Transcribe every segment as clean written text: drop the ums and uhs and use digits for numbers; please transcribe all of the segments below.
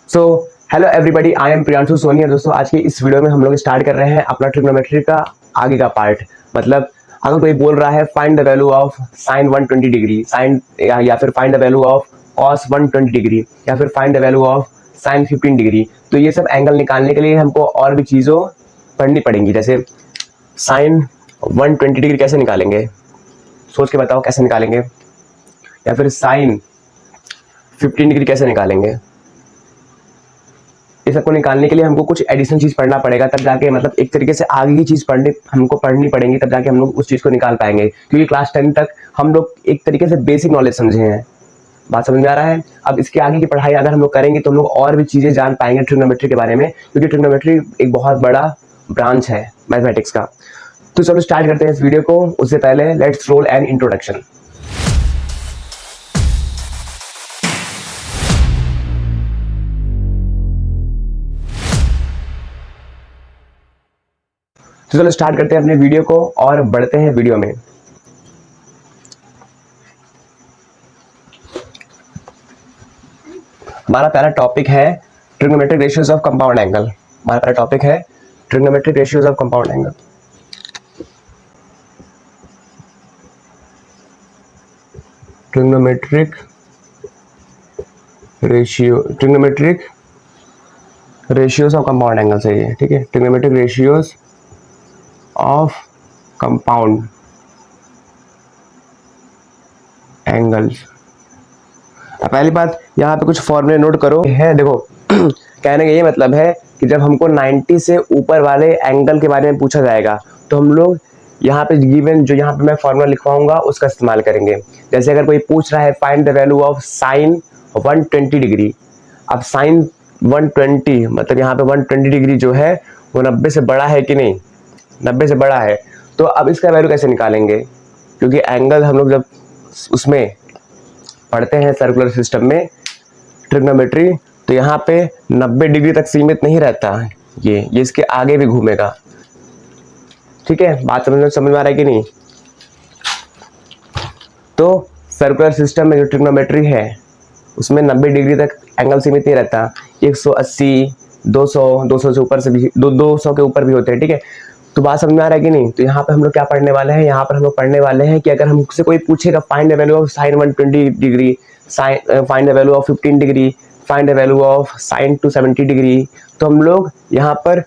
So hello everybody, I am Priyanshu Soni. और दोस्तों, आज की इस वीडियो में हम लोग स्टार्ट कर रहे हैं अपना ट्रिग्नोमेट्री का आगे का पार्ट। मतलब अगर कोई बोल रहा है find the value of sine 120 degree, sine या फिर find the value of cos 120 degree, या फिर find the value of sine 15 degree, तो ये सब एंगल निकालने के लिए हमको और भी चीज़ों पढ़नी पड़ेंगी। जैसे साइन 120 डिग्री कैसे निकालेंगे, सोच के बताओ कैसे निकालेंगे। या फिर साइन 15 डिग्री कैसे निकालेंगे। इस सबको निकालने के लिए हमको कुछ एडिशनल चीज पढ़ना पड़ेगा, तब जाके मतलब एक तरीके से आगे की चीज हमको पढ़नी पड़ेंगी, तब जाके हम लोग उस चीज को निकाल पाएंगे। क्योंकि क्लास 10 तक हम लोग एक तरीके से बेसिक नॉलेज समझे हैं। बात समझ में आ रहा है। अब इसके आगे की पढ़ाई अगर हम लोग करेंगे तो हम लोग और भी चीजें जान पाएंगे ट्रिग्नोमेट्री के बारे में, क्योंकि ट्रिग्नोमेट्री एक बहुत बड़ा ब्रांच है मैथमेटिक्स का। तो चलो स्टार्ट करते हैं इस वीडियो को। उससे पहले लेट्स रोल एन इंट्रोडक्शन। तो चलो स्टार्ट करते हैं अपने वीडियो को और बढ़ते हैं वीडियो में। हमारा पहला टॉपिक है trigonometric ratios of compound angle. हमारा पहला टॉपिक है trigonometric ratios of compound angle. Trigonometric ratios of compound angle सही है, ठीक है। Trigonometric ratios of compound angles. पहली बात, यहाँ पे कुछ फॉर्मूले नोट करो है। देखो कहने का ये मतलब है कि जब हमको 90 से ऊपर वाले एंगल के बारे में पूछा जाएगा तो हम लोग यहाँ पे गिवन जो यहाँ पे मैं फॉर्मूला लिखवाऊंगा उसका इस्तेमाल करेंगे। जैसे अगर कोई पूछ रहा है find the value of sine 120 degree. अब साइन 120 मतलब यहाँ पे 120 डिग्री जो है वो 90 से बड़ा है कि नहीं, 90 से बड़ा है। तो अब इसका वैल्यू कैसे निकालेंगे, क्योंकि एंगल हम लोग जब उसमें पढ़ते हैं सर्कुलर सिस्टम में ट्रिग्नोमेट्री, तो यहाँ पे 90 डिग्री तक सीमित नहीं रहता है, ये इसके आगे भी घूमेगा। ठीक है, बात समझ में आ रहा है कि नहीं। तो सर्कुलर सिस्टम में जो ट्रिग्नोमेट्री है उसमें 90 डिग्री तक एंगल सीमित नहीं रहता। 180, 200, 200 से ऊपर से भी 200 के ऊपर भी होते हैं। ठीक है, तो बात समझ में आ रहा है कि नहीं। तो यहाँ पे हम लोग क्या पढ़ने वाले हैं, यहाँ पर हम लोग पढ़ने वाले हैं कि अगर हमसे कोई पूछेगा find the value of sine 120 degree, find the value of 15 degree, find the value of sign 270 degree, तो हम लोग यहाँ पर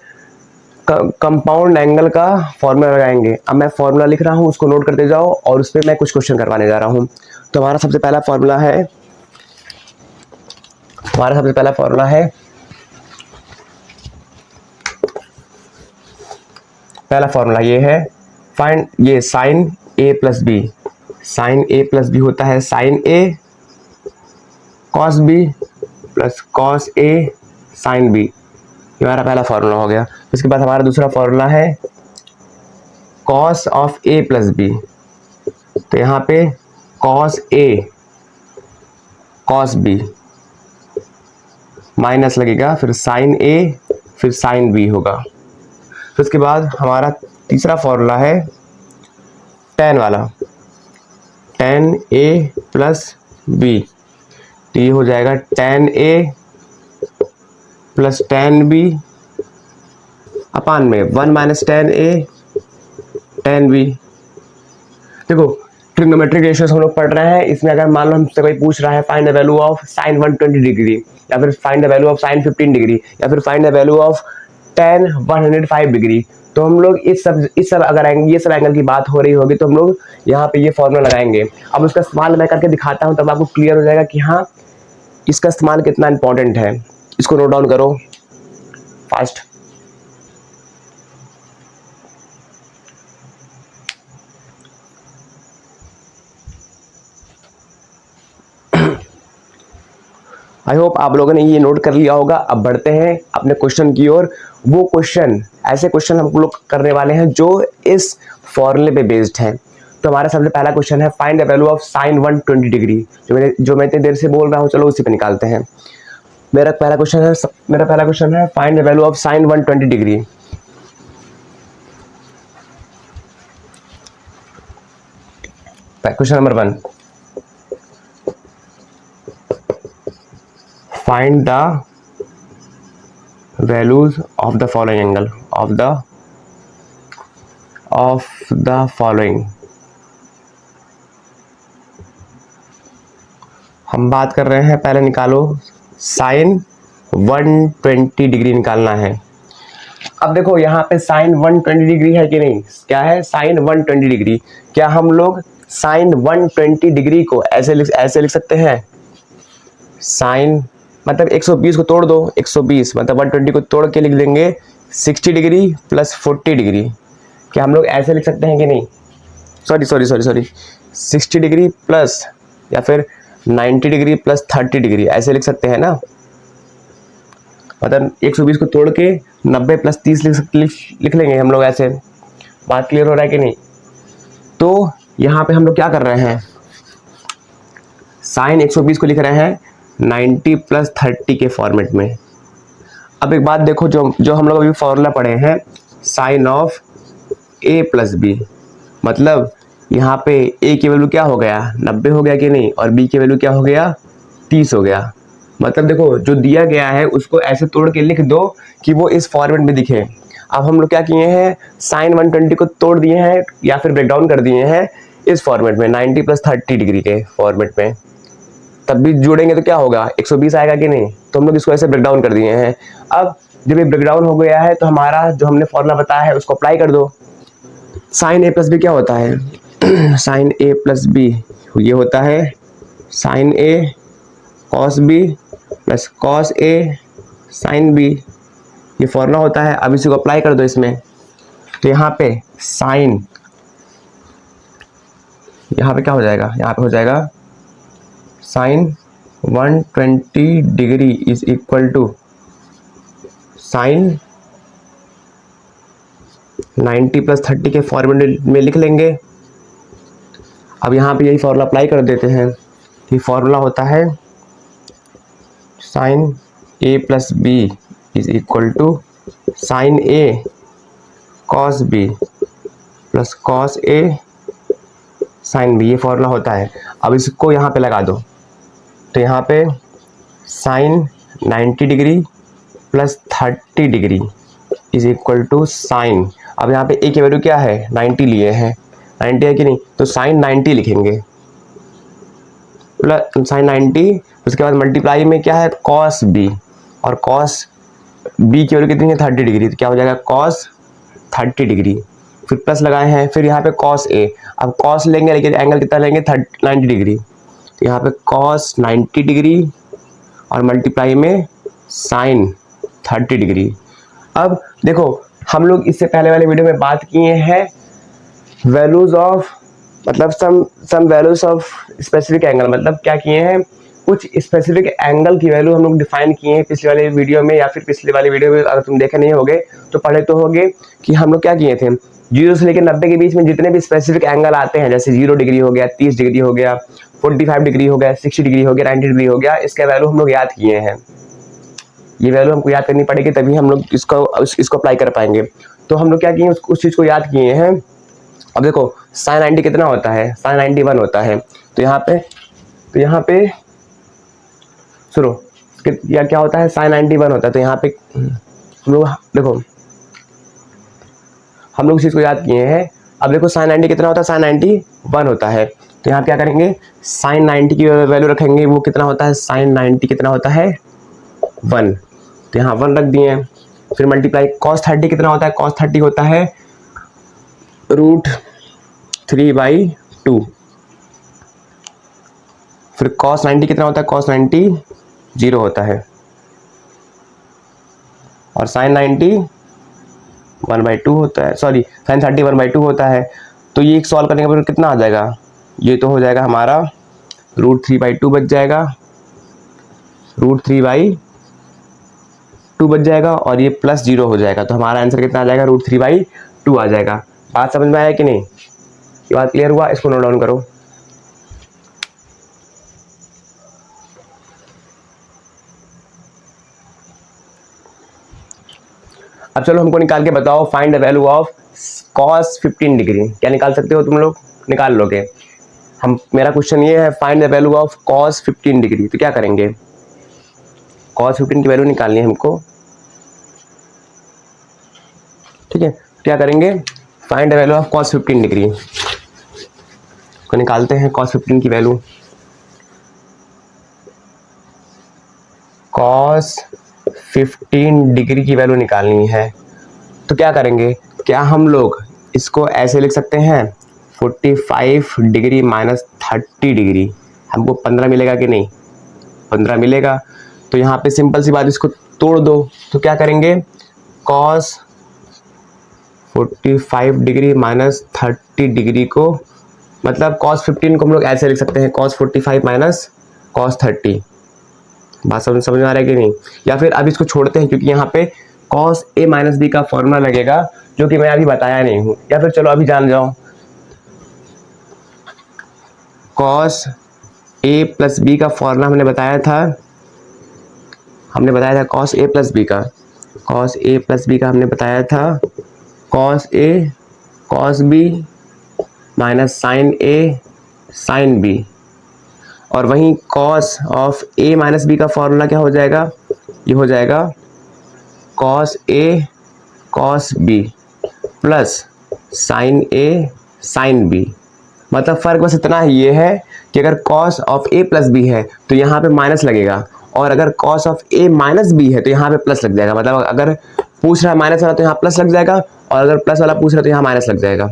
कंपाउंड एंगल का फॉर्मूला लगाएंगे। अब मैं फॉर्मूला लिख रहा हूँ, उसको नोट करते जाओ और उस पर मैं कुछ क्वेश्चन करवाने जा रहा हूँ। तो हमारा सबसे पहला फॉर्मूला है पहला फॉर्मूला ये है फाइंड ये साइन ए प्लस बी। साइन ए प्लस बी होता है sine A cos B plus cos A sine B. ये हमारा पहला फॉर्मूला हो गया। इसके बाद हमारा दूसरा फॉर्मूला है cos of A plus B. तो यहाँ पे cos A cos B minus लगेगा, फिर साइन ए फिर साइन बी होगा। फिर उसके बाद हमारा तीसरा फॉर्मूला है tan वाला, tan a प्लस बी। तो ये हो जाएगा tan a plus tan b upon में 1 minus tan a tan b। देखो ट्रिग्नोमेट्रिक रेशियोज हम लोग पढ़ रहे हैं, इसमें अगर मान लो हमसे कोई पूछ रहा है find the value of sine 120 degree, या फिर find the value of sine 15 degree, या फिर find the value of tan 105 degree, तो हम लोग इस सब अगर ये सब एंगल की बात हो रही होगी तो हम लोग यहाँ पे ये फॉर्मूला लगाएंगे। अब उसका इस्तेमाल मैं करके दिखाता हूँ, तब आपको क्लियर हो जाएगा कि हाँ इसका इस्तेमाल कितना इंपॉर्टेंट है। इसको नोट डाउन करो फास्ट। आई होप आप लोगों ने ये नोट कर लिया होगा। अब बढ़ते हैं अपने क्वेश्चन की ओर। वो क्वेश्चन, ऐसे क्वेश्चन हम लोग करने वाले हैं जो इस फॉर्मूले पे बेस्ड है। तो हमारा सबसे पहला क्वेश्चन है find the value of sine 120 degree. जो मैं इतनी देर से बोल रहा हूँ, चलो उसी पे निकालते हैं। मेरा पहला क्वेश्चन है find the value of sine 120 degree. Question number 1, find the values of the following angle of the following. हम बात कर रहे हैं, पहले निकालो साइन 120 डिग्री निकालना है। अब देखो यहाँ पे साइन 120 डिग्री है कि नहीं, क्या है साइन 120 डिग्री। क्या हम लोग साइन 120 डिग्री को ऐसे लिख सकते हैं, साइन मतलब 120 को तोड़ दो, 120 मतलब 120 को तोड़ के लिख देंगे 60 डिग्री प्लस 40 डिग्री। क्या हम लोग ऐसे लिख सकते हैं कि नहीं, सॉरी 60 डिग्री प्लस या फिर 90 डिग्री प्लस 30 डिग्री ऐसे लिख सकते हैं ना। मतलब 120 को तोड़ के 90 प्लस 30 लिख लेंगे हम लोग ऐसे। बात क्लियर हो रहा है कि नहीं। तो यहाँ पे हम लोग क्या कर रहे हैं, साइन 120 को लिख रहे हैं 90 प्लस 30 के फॉर्मेट में। अब एक बात देखो, जो हम लोग अभी फॉर्मूला पढ़े हैं, sine of a plus B, मतलब यहाँ पे a की वैल्यू क्या हो गया 90 हो गया कि नहीं, और b की वैल्यू क्या हो गया 30 हो गया। मतलब देखो जो दिया गया है उसको ऐसे तोड़ के लिख दो कि वो इस फॉर्मेट में दिखे। अब हम लोग क्या किए हैं, साइन 120 को तोड़ दिए हैं या फिर ब्रेक डाउन कर दिए हैं इस फॉर्मेट में 90 प्लस 30 डिग्री के फॉर्मेट में। तब भी जोड़ेंगे तो क्या होगा 120 आएगा कि नहीं, तो हम लोग इसको ऐसे ब्रेक डाउन कर दिए हैं। अब जब ये ब्रेक डाउन हो गया है तो हमारा जो हमने फॉर्मूला बताया है उसको अप्लाई कर दो। साइन a प्लस बी क्या होता है साइन a प्लस बी ये होता है sine a cos b plus cos a sine b, ये फॉर्मूला होता है। अब इसी को अप्लाई कर दो इसमें, तो यहाँ पे साइन, यहाँ पे क्या हो जाएगा, यहाँ पे हो जाएगा sine 120 degree is equal to sine 90 plus 30 के फॉर्मूले में लिख लेंगे। अब यहाँ पे यही फॉर्मूला अप्लाई कर देते हैं। ये फॉर्मूला होता है sine a plus B is equal to sine a cos b plus cos a sine b, ये फॉर्मूला होता है। अब इसको यहाँ पे लगा दो, तो यहाँ पे sine 90 degree plus 30 degree is equal to sine, अब यहाँ पे a की वैल्यू क्या है 90 लिए हैं, 90 है कि नहीं, तो साइन 90 लिखेंगे प्लस साइन 90, उसके बाद मल्टीप्लाई में क्या है कॉस b, और कॉस b की वैल्यू कितनी है 30 डिग्री, तो क्या हो जाएगा कॉस 30 डिग्री, फिर प्लस लगाए हैं, फिर यहाँ पे कॉस a। अब कॉस लेंगे लेकिन एंगल कितना लेंगे 90 डिग्री, तो यहाँ पे कॉस 90 डिग्री और मल्टीप्लाई में साइन 30 डिग्री। अब देखो हम लोग इससे पहले वाले वीडियो में बात किए हैं वैल्यूज ऑफ, मतलब some values of specific angle, मतलब क्या किए हैं कुछ स्पेसिफिक एंगल की वैल्यू हम लोग डिफाइन किए हैं पिछले वाले वीडियो में, या फिर पिछले वाले वीडियो में अगर तुम देखे नहीं होगे तो पढ़े तो होगे कि हम लोग क्या किए थे 0 से लेकर 90 के बीच में जितने भी स्पेसिफिक एंगल आते हैं, जैसे 0 डिग्री हो गया, 30 डिग्री हो गया, 45 डिग्री हो गया, 60 डिग्री हो गया, 90 डिग्री हो गया, इसका वैल्यू हम लोग याद किए हैं। ये वैल्यू हमको याद करनी पड़ेगी तभी हम लोग इसको अप्लाई कर पाएंगे। तो हम लोग क्या किए उस चीज़ को याद किए हैं। अब देखो साइन 90 कितना होता है, साइन 91 होता है, तो यहाँ पे सुनो या क्या होता है साइन 91 होता है, तो यहाँ पे हम लोग देखो हम लोग इस चीज़ को याद किए हैं। अब देखो साइन 90 कितना होता है, साइन 91 होता है, तो यहाँ क्या करेंगे साइन 90 की वैल्यू रखेंगे, वो कितना होता है साइन 90 कितना होता है 1, तो यहाँ 1 रख दिए। फिर मल्टीप्लाई कॉस 30 कितना होता है, कॉस 30 होता है √3/2, फिर कॉस 90 कितना होता है, कॉस 90 0 होता है, और साइन 90 1/2 होता है, सॉरी साइन 30 1/2 होता है। तो ये एक सॉल्व करने के बाद कितना आ जाएगा, ये तो हो जाएगा हमारा √3/2 बच जाएगा, √3/2 बच जाएगा, और ये प्लस 0 हो जाएगा, तो हमारा आंसर कितना आ जाएगा √3/2 आ जाएगा। बात समझ में आया कि नहीं, ये बात क्लियर हुआ, इसको नोट डाउन करो। अब चलो हमको निकाल के बताओ find the value of cos 15 degree. क्या निकाल सकते हो तुम लोग, निकाल लोगे। मेरा क्वेश्चन ये है find the value of cos 15 degree, तो क्या करेंगे cos 15 की वैल्यू निकालनी है हमको। ठीक है, क्या करेंगे, find the value of cos 15 degree को निकालते हैं। cos 15 की वैल्यू, cos 15 डिग्री की वैल्यू निकालनी है। तो क्या करेंगे, क्या हम लोग इसको ऐसे लिख सकते हैं 45 डिग्री माइनस 30 डिग्री, हमको 15 मिलेगा कि नहीं, 15 मिलेगा। तो यहाँ पे सिंपल सी बात, इसको तोड़ दो। तो क्या करेंगे, cos 45 डिग्री माइनस 30 डिग्री को, मतलब cos 15 को हम लोग ऐसे लिख सकते हैं cos 45 माइनस cos 30। बात समझ में आ रहा है कि नहीं। या फिर अब इसको छोड़ते हैं, क्योंकि यहाँ पे cos a माइनस बी का फॉर्मूला लगेगा, जो कि मैं अभी बताया नहीं हूँ। या फिर चलो अभी जान जाओ, cos a प्लस बी का फॉर्मूला हमने बताया था cos a प्लस बी का, cos a प्लस बी का हमने बताया था cos a cos b minus sin a sin b। और वहीं cos of a minus B का फॉर्मूला क्या हो जाएगा, ये हो जाएगा cos a cos b plus sin a sin b। मतलब फर्क बस इतना ही ये है कि अगर cos of a plus B है तो यहाँ पे माइनस लगेगा, और अगर cos of a minus B है तो यहाँ पे प्लस लग जाएगा। मतलब अगर पूछ रहा है माइनस वाला तो यहाँ प्लस लग जाएगा, और अगर प्लस वाला पूछ रहा है तो यहाँ माइनस लग जाएगा।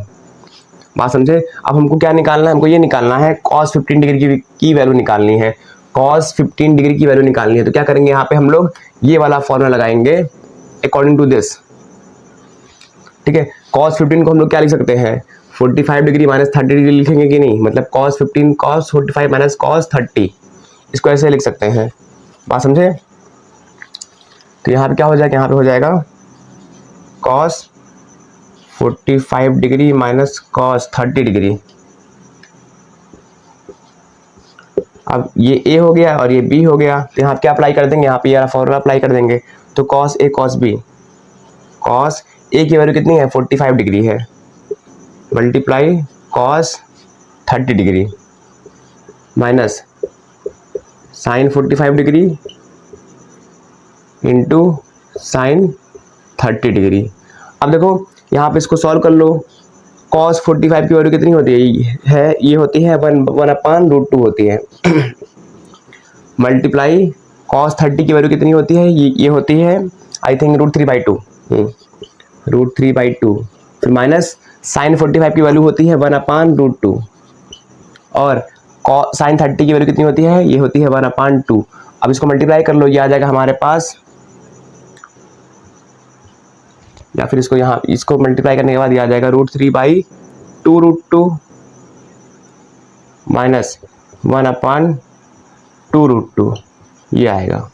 बात समझे। अब हमको क्या निकालना है, हमको ये निकालना है cos 15 डिग्री की वैल्यू निकालनी है, cos 15 डिग्री की वैल्यू निकालनी है। तो क्या करेंगे, यहाँ पे हम लोग ये वाला फॉर्मूला लगाएंगे अकॉर्डिंग टू दिस। ठीक है, cos 15 को हम लोग क्या लिख सकते हैं, 45 डिग्री माइनस 30 डिग्री लिखेंगे कि नहीं, मतलब cos 15 cos 45 माइनस cos 30, इसको ऐसे लिख सकते हैं। बात समझे। तो यहाँ पे क्या हो जाएगा, यहाँ पे हो जाएगा cos 45 degree minus cos 30 degree. अब ये a हो गया और ये b हो गया, तो यहाँ पे क्या अप्लाई कर देंगे, यहाँ पे ये फॉर्मूला अप्लाई कर देंगे। तो cos a cos b, cos a की वैल्यू कितनी है 45 डिग्री है, multiply cos 30 degree minus sine 45 degree into sine 30 degree. अब देखो यहाँ पे इसको सॉल्व कर लो, cos 45 की वैल्यू कितनी होती है, ये होती है 1/√2 होती है, मल्टीप्लाई cos 30 की वैल्यू कितनी होती है, ये होती है आई थिंक √3/2, √3/2, फिर माइनस साइन 45 की वैल्यू होती है 1/√2, और साइन 30 की वैल्यू कितनी होती है, ये होती है 1/2। अब इसको मल्टीप्लाई कर लो, ये आ जाएगा हमारे पास, या फिर इसको यहाँ इसको मल्टीप्लाई करने के बाद ये आ जाएगा √3/2√2 माइनस 1/2√2, ये आएगा।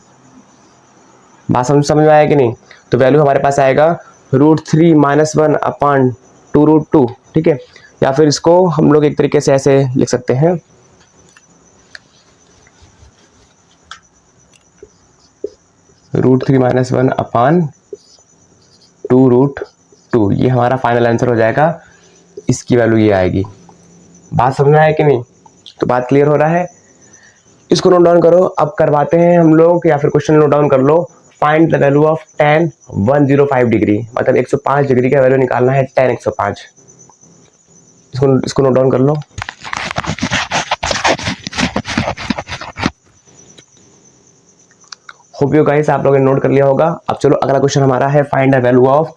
बात समझ में आया कि नहीं। तो वैल्यू हमारे पास आएगा √3 माइनस 1/2√2। ठीक है, या फिर इसको हम लोग एक तरीके से ऐसे लिख सकते हैं, √3 माइनस 1/2√2, ये हमारा फाइनल आंसर हो जाएगा, इसकी वैल्यू ये आएगी। बात समझ में आया कि नहीं। तो बात क्लियर हो रहा है, इसको नोट डाउन करो। अब करवाते हैं हम लोग, या फिर क्वेश्चन नोट डाउन कर लो, find the value of tan 105 degree, मतलब 105 डिग्री का वैल्यू निकालना है tan 105। इसको नोट डाउन कर लो। होप यू गाइस आप लोगों ने नोट कर लिया होगा। अब चलो अगला क्वेश्चन हमारा है फाइंड द वैल्यू ऑफ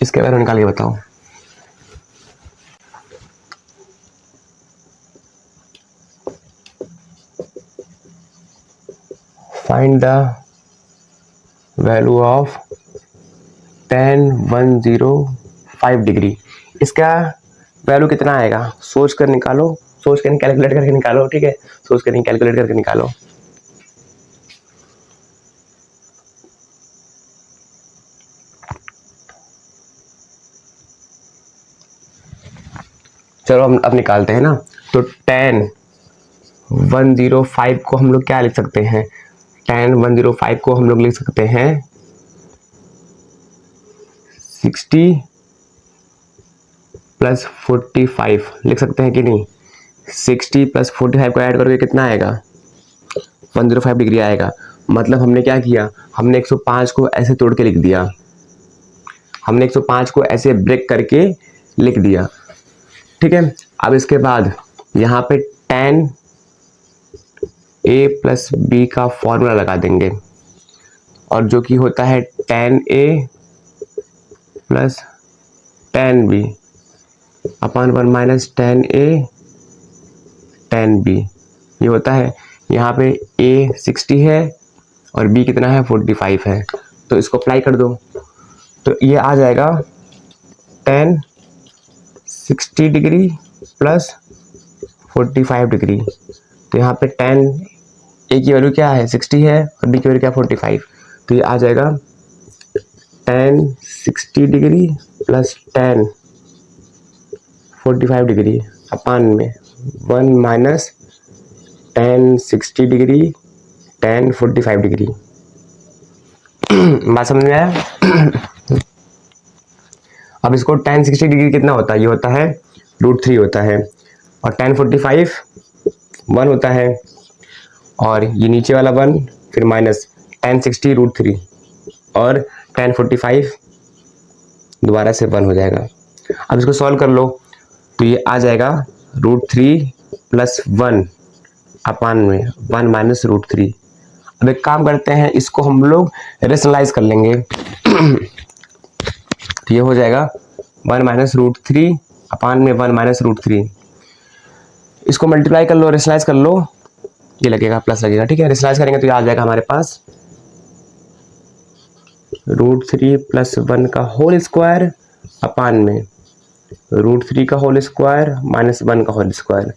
इसके वैल्यू निकाल के बताओ। Find the value of tan 105 degree, इसका वैल्यू कितना आएगा, सोच कर निकालो, सोच कर कैलकुलेट करके निकालो। ठीक है, सोच कर कैलकुलेट करके निकालो। चलो हम अब निकालते हैं ना। तो tan 105 को हम लोग क्या लिख सकते हैं, tan 105 को हम लोग लिख सकते हैं 60 प्लस 45 लिख सकते हैं कि नहीं। 60 प्लस 45 को ऐड करके कितना आएगा, 105 डिग्री आएगा। मतलब हमने क्या किया, हमने 105 को ऐसे तोड़ के लिख दिया, हमने 105 को ऐसे ब्रेक करके लिख दिया, ठीक है। अब इसके बाद यहाँ पे tan a प्लस बी का फॉर्मूला लगा देंगे, और जो कि होता है tan a plus tan b upon 1 minus tan a tan b, ये होता है। यहाँ पे a 60 है और b कितना है 45 है, तो इसको अप्लाई कर दो, तो ये आ जाएगा tan 60 डिग्री प्लस 45 डिग्री। तो यहाँ पे tan a की वैल्यू क्या है 60 है और b की वैल्यू क्या 45, तो ये आ जाएगा tan 60 degree plus tan 45 degree upon में 1 minus tan 60 degree tan 45 degree. बात समझ में आया? अब इसको tan 60 डिग्री कितना होता है, ये होता है √3 होता है, और tan 45 1 होता है, और ये नीचे वाला 1 फिर माइनस tan 60 √3 और tan 45 दोबारा से 1 हो जाएगा। अब इसको सॉल्व कर लो, तो ये आ जाएगा √3 प्लस 1 अपान में 1 माइनस √3। अब एक काम करते हैं, इसको हम लोग रेशनलाइज कर लेंगे। तो ये हो जाएगा 1 माइनस √3 अपान में 1 माइनस √3, इसको मल्टीप्लाई कर लो, रेशनलाइज कर लो, ये लगेगा प्लस लगेगा, ठीक है। रेशनलाइज करेंगे तो ये आ जाएगा हमारे पास √3 प्लस 1 का होल स्क्वायर अपान में √3 का होल स्क्वायर माइनस 1 का होल स्क्वायर।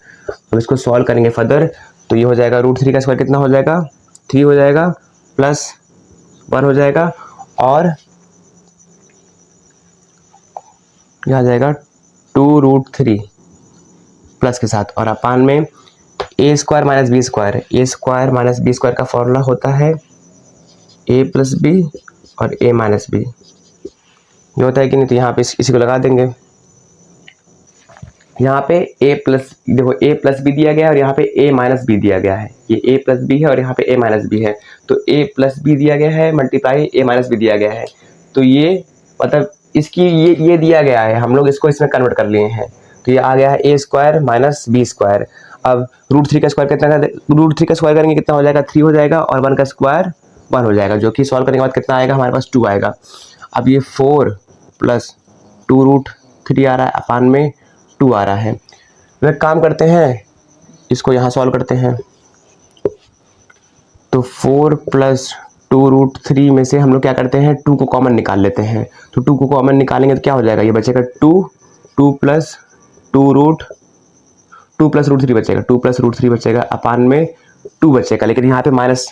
अब इसको सॉल्व करेंगे फर्दर, तो ये हो जाएगा √3 का स्क्वायर कितना हो जाएगा 3 हो जाएगा, प्लस 1 हो जाएगा, और यह आ जाएगा 2√3 प्लस के साथ, और अपान में a square minus B square. a square minus B square का फॉर्मूला होता है a प्लस बी और a माइनस बी, ये होता है कि नहीं। तो यहाँ पे इसी को लगा देंगे, यहाँ पे a प्लस, देखो a प्लस बी दिया गया है और यहाँ पे a माइनस बी दिया गया है, ये a प्लस बी है और यहाँ पे a माइनस बी है, तो a प्लस बी दिया गया है मल्टीप्लाई a माइनस बी दिया गया है, तो ये मतलब इसकी ये दिया गया है, हम लोग इसको इसमें कन्वर्ट कर लिए हैं, तो ये आ गया है a square minus B square. अब √3 का स्क्वायर कितना, √3 का स्क्वायर करेंगे कितना हो जाएगा 3 हो जाएगा, और 1 का स्क्वायर 1 हो जाएगा, जो कि सॉल्व करने के बाद कितना आएगा हमारे पास 2 आएगा। अब ये 4 प्लस 2√3 आ रहा है अपान में 2 आ रहा है। एक काम करते हैं, इसको यहाँ सॉल्व करते हैं, तो 4 प्लस 2√3 में से हम लोग क्या करते हैं 2 को कॉमन निकाल लेते हैं, तो 2 को कॉमन निकालेंगे तो क्या हो जाएगा, ये बचेगा 2 प्लस √3 बचेगा, 2 प्लस √3 बचेगा अपान में 2 बचेगा, लेकिन यहाँ पे माइनस,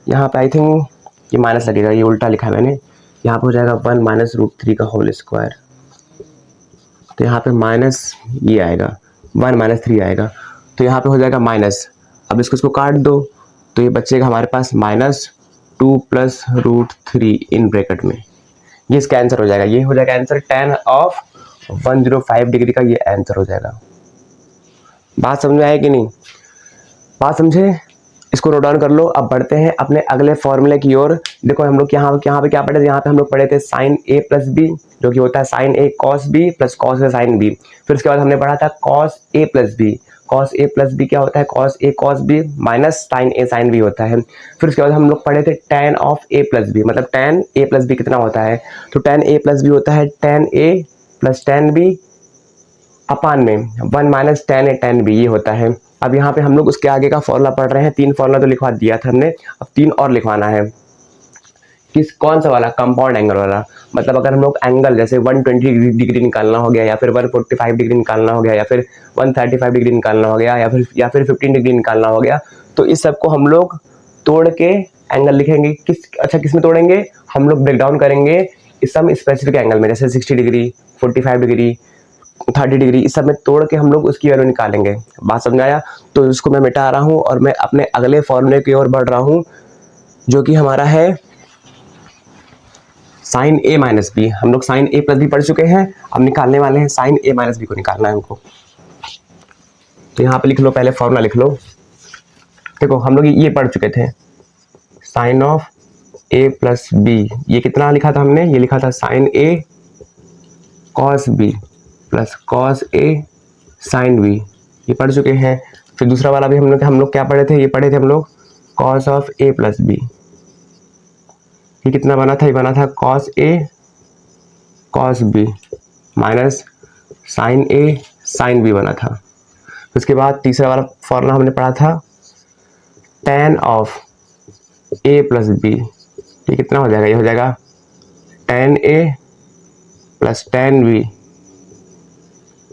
यहाँ पे आई थिंक ये माइनस लगेगा, ये उल्टा लिखा है मैंने, यहाँ पे हो जाएगा 1 माइनस √3 का होल स्क्वायर, तो यहाँ पे माइनस ये आएगा 1 माइनस 3 आएगा, तो यहाँ पे हो जाएगा माइनस। अब इसको काट दो, तो ये बचेगा हमारे पास माइनस 2 प्लस √3 इन ब्रैकेट में, ये इसका आंसर हो जाएगा, ये हो जाएगा आंसर tan ऑफ 105 डिग्री का, ये आंसर हो जाएगा। बात समझ में आए कि नहीं? बात समझे? इसको नोट डाउन कर लो। अब बढ़ते हैं अपने अगले फॉर्मूले की ओर। देखो हम लोग यहाँ पे क्या पढ़े थे, यहाँ पे हम लोग पढ़े थे sin a प्लस बी, जो कि होता है sin a cos b plus cos a sin b। फिर उसके बाद हमने पढ़ा था cos a plus b, cos a plus b क्या होता है cos a cos b minus sin a sin b होता है। फिर उसके बाद हम लोग पढ़े थे tan of a plus b, मतलब tan a प्लस b कितना होता है, तो tan a प्लस b होता है tan a plus tan b upon में 1 minus tan a tan b, ये होता है। अब यहाँ पे हम लोग उसके आगे का फॉर्मूला पढ़ रहे हैं, 3 फॉर्मूला तो लिखवा दिया था हमने, अब 3 और लिखवाना है। कौन सा वाला, कंपाउंड एंगल वाला, मतलब अगर हम लोग एंगल जैसे 120 डिग्री निकालना हो गया, या फिर 145 डिग्री निकालना हो गया, या फिर 135 डिग्री निकालना हो गया, या फिर 15 डिग्री निकालना हो गया, तो इस सब को हम लोग तोड़ के एंगल लिखेंगे। किस में तोड़ेंगे, हम लोग ब्रेक डाउन करेंगे इस सब स्पेसिफिक एंगल में, जैसे 60 डिग्री 45 डिग्री 30 डिग्री, इस सब में तोड़ के हम लोग उसकी वैल्यू निकालेंगे। बात समझ आया? तो इसको मैं मिटा रहा हूँ और मैं अपने अगले फॉर्मूले की ओर बढ़ रहा हूँ, जो कि हमारा है sin a माइनस बी। हम लोग sin a प्लस बी पढ़ चुके हैं, अब निकालने वाले हैं sin a माइनस बी को निकालना है हमको। तो यहाँ पे लिख लो, पहले फॉर्मूला लिख लो, देखो हम लोग ये पढ़ चुके थे, sine of A plus B, ये कितना लिखा था हमने, ये लिखा था sine A cos B plus cos A sine B, ये पढ़ चुके हैं। फिर दूसरा वाला भी हम लोग क्या पढ़े थे, ये पढ़े थे हम लोग cos of A plus B, ये कितना बना था, ये बना था cos A cos B minus sine A sine B बना था। उसके बाद तीसरा वाला फॉर्मूला हमने पढ़ा था tan of A plus B, ये कितना हो जाएगा, ये हो जाएगा tan A plus tan B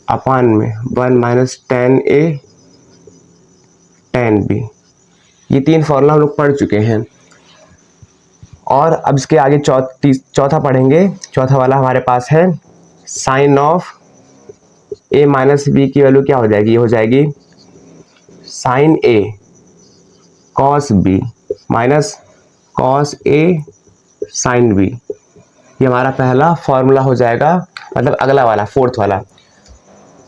upon में 1 minus tan A tan B. ये तीन फॉर्मूला हम लोग पढ़ चुके हैं। और अब इसके आगे चौथा पढ़ेंगे। चौथा वाला हमारे पास है sine of A minus B की वैल्यू क्या हो जाएगी, ये हो जाएगी sine A cos B minus cos A sine B. ये हमारा पहला फॉर्मूला हो जाएगा, मतलब अगला वाला फोर्थ वाला।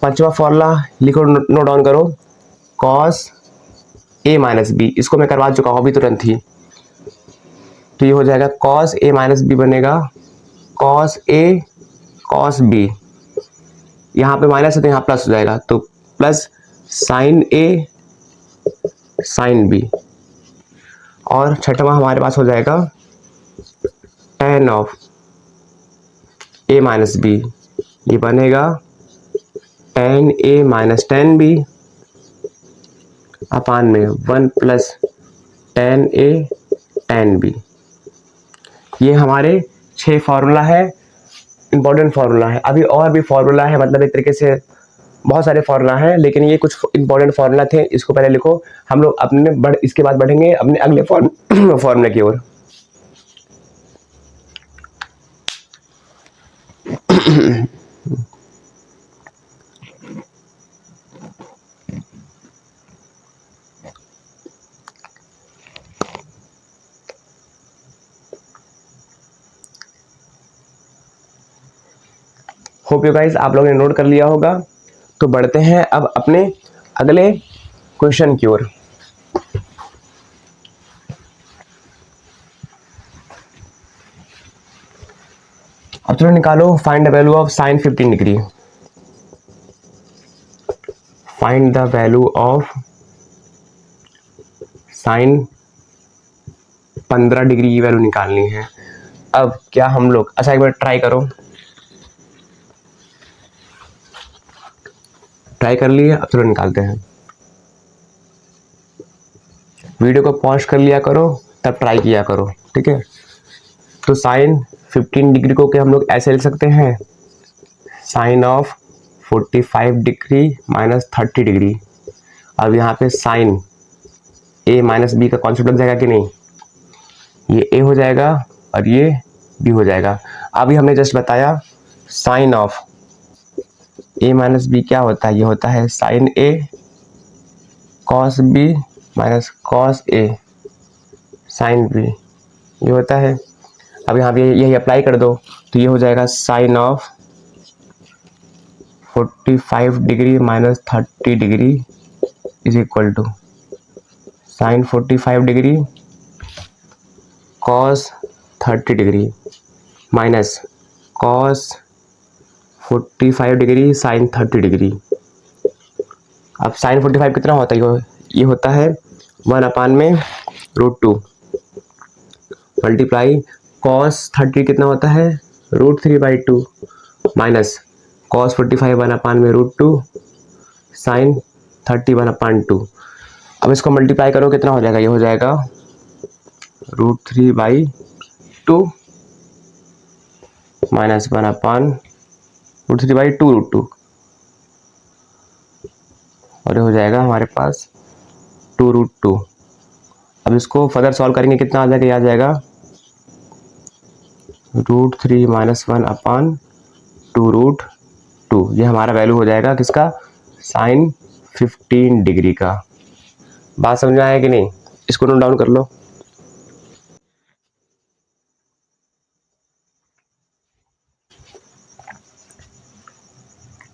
पांचवा फॉर्मूला लिखो, नोट डाउन करो, कॉस ए माइनस बी, इसको मैं करवा चुका हूँ अभी तुरंत ही। तो ये हो जाएगा कॉस ए माइनस बी बनेगा कॉस ए कॉस बी, यहाँ पे माइनस है तो यहाँ प्लस हो जाएगा, तो plus sine A sine B. और छठवां हमारे पास हो जाएगा tan of A minus B, ये बनेगा tan A minus tan B upon में 1 plus tan A tan B. ये हमारे 6 फार्मूला है, इंपॉर्टेंट फार्मूला है। अभी और भी फार्मूला है, मतलब एक तरीके से बहुत सारे फार्मूला हैं, लेकिन ये कुछ इंपॉर्टेंट फार्मूला थे, इसको पहले लिखो। हम लोग इसके बाद बढ़ेंगे अपने अगले फार्मूले की ओर। होप यू गाइस आप लोगों ने नोट कर लिया होगा। तो बढ़ते हैं अब अपने अगले क्वेश्चन की ओर। अब चलो निकालो find the value of sine 15 degree. Find the value of sine 15 degree की वैल्यू निकालनी है। अब क्या हम लोग, अच्छा एक बार ट्राई करो, ट्राई कर लिए, अब चलो निकालते हैं। वीडियो को पॉज कर लिया करो, तब ट्राई किया करो, ठीक है। तो साइन 15 डिग्री को क्या हम लोग ऐसे लिख सकते हैं, sine of 45 degree minus 30 degree. अब यहाँ पे साइन ए माइनस बी का कॉन्सेप्ट लग जाएगा कि नहीं, ये ए हो जाएगा और ये बी हो जाएगा। अभी हमने जस्ट बताया sine of A minus B क्या होता है, ये होता है sine A cos B minus cos A sine B, ये होता है। अब यहाँ पे यही अप्लाई कर दो, तो ये हो जाएगा sine of 45 degree minus 30 degree is equal to sine 45 degree cos 30 degree minus cos 45 degree sine 30 degree. अब साइन 45 कितना होता है, ये होता है 1 अपान में √2 मल्टीप्लाई कॉस 30 कितना होता है √3/2 माइनस कॉस 45 1 अपान में √2 साइन 30 1 अपान 2। अब इसको मल्टीप्लाई करो कितना हो जाएगा, ये हो जाएगा √3/2 माइनस 1 अपान √3/2 और ये हो जाएगा हमारे पास 2√2। अब इसको फर्दर सॉल्व करेंगे कितना आ जाएगा, ये आ जाएगा √3 माइनस 1 अपान 2√2। ये हमारा वैल्यू हो जाएगा किसका, साइन 15 डिग्री का। बात समझ में आया कि नहीं, इसको नोट डाउन कर लो।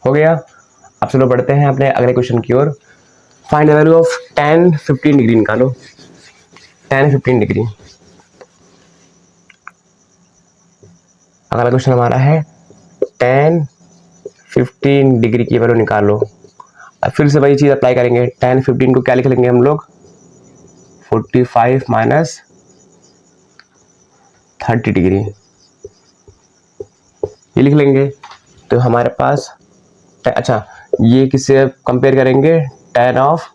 हो गया। अब चलो बढ़ते हैं अपने अगले क्वेश्चन की ओर। Find the value of tan 15 degree निकालो, tan 15 डिग्री। अगला क्वेश्चन हमारा है tan 15 डिग्री की वैल्यू निकालो। अब फिर से वही चीज अप्लाई करेंगे। tan 15 को क्या लिख लेंगे हम लोग, 45 माइनस 30 डिग्री, ये लिख लेंगे। तो हमारे पास अच्छा, ये किससे कंपेयर करेंगे, tan of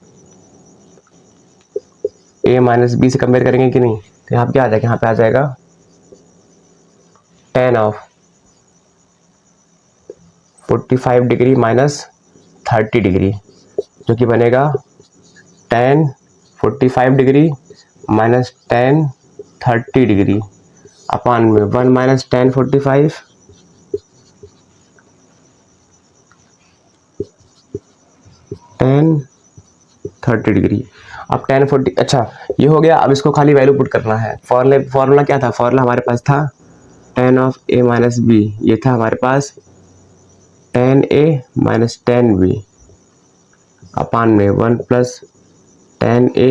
a minus B से कंपेयर करेंगे कि नहीं। तो यहाँ पे क्या आ जाएगा, यहाँ पे आ जाएगा tan of 45 degree minus 30 degree, जो कि बनेगा tan 45 degree minus tan 30 degree upon में 1 माइनस tan 45 tan 30 डिग्री। अब tan 40, अच्छा ये हो गया। अब इसको खाली वैल्यू पुट करना है। फॉर्मूला क्या था, फॉर्मूला हमारे पास था tan of a minus B, ये था हमारे पास tan a minus tan b upon में 1 plus tan a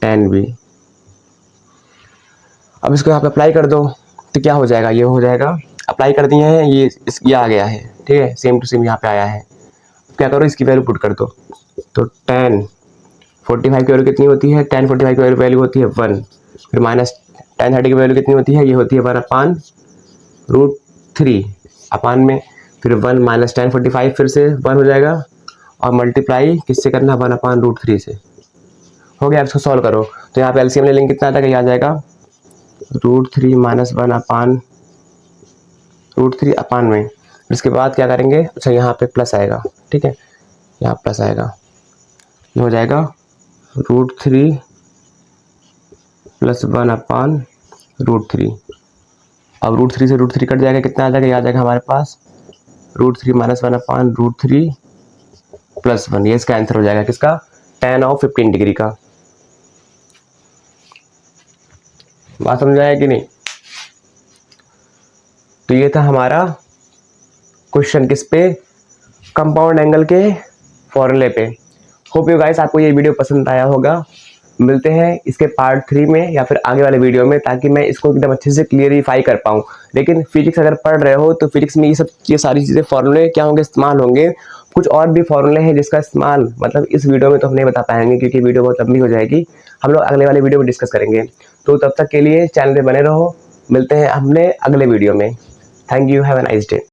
tan b। अब इसको यहाँ पे अप्लाई कर दो तो क्या हो जाएगा, ये हो जाएगा, अप्लाई कर दिए हैं, ये आ गया है, ठीक है, सेम टू सेम यहाँ पे आया है। क्या करो, इसकी वैल्यू पुट कर दो। तो tan 45 की वैल्यू कितनी होती है, tan 45 की वैल्यू होती है 1, फिर माइनस tan 30 की वैल्यू कितनी होती है, ये होती है 1 अपान √3 अपान में फिर 1 माइनस tan 45 फिर से 1 हो जाएगा और मल्टीप्लाई किससे करना, 1 अपान √3 से। हो गया। इसको सॉल्व करो तो यहाँ पे एलसीएम ले लेंगे, कितना आता है, ये आ जाएगा √3 माइनस 1 अपान √3 अपान में। इसके बाद क्या करेंगे, अच्छा यहाँ पे प्लस आएगा, ठीक है, यहाँ प्लस आएगा, ये हो जाएगा √3 प्लस 1 अपान √3। अब √3 से √3 कट जाएगा, कितना आ जाएगा, ये आ जाएगा हमारे पास √3 माइनस 1 अपान √3 प्लस 1। ये इसका आंसर हो जाएगा, किसका, tan ऑफ 15 डिग्री का। बात समझ आया कि नहीं। तो ये था हमारा क्वेश्चन किस पे, कंपाउंड एंगल के फॉर्मूले पे। होप यू गाइस आपको ये वीडियो पसंद आया होगा। मिलते हैं इसके पार्ट 3 में या फिर आगे वाले वीडियो में, ताकि मैं इसको एकदम अच्छे से क्लियरिफाई कर पाऊँ। लेकिन फिजिक्स अगर पढ़ रहे हो तो फिजिक्स में ये सारी चीज़ें फॉर्मूले क्या होंगे, इस्तेमाल होंगे। कुछ और भी फॉर्मूले हैं जिसका इस्तेमाल मतलब इस वीडियो में तो हम नहीं बता पाएंगे, क्योंकि वीडियो बहुत लंबी हो जाएगी। हम लोग अगले वाले वीडियो में डिस्कस करेंगे। तो तब तक के लिए चैनल पे बने रहो। मिलते हैं अपने अगले वीडियो में। Thank you, have a nice day.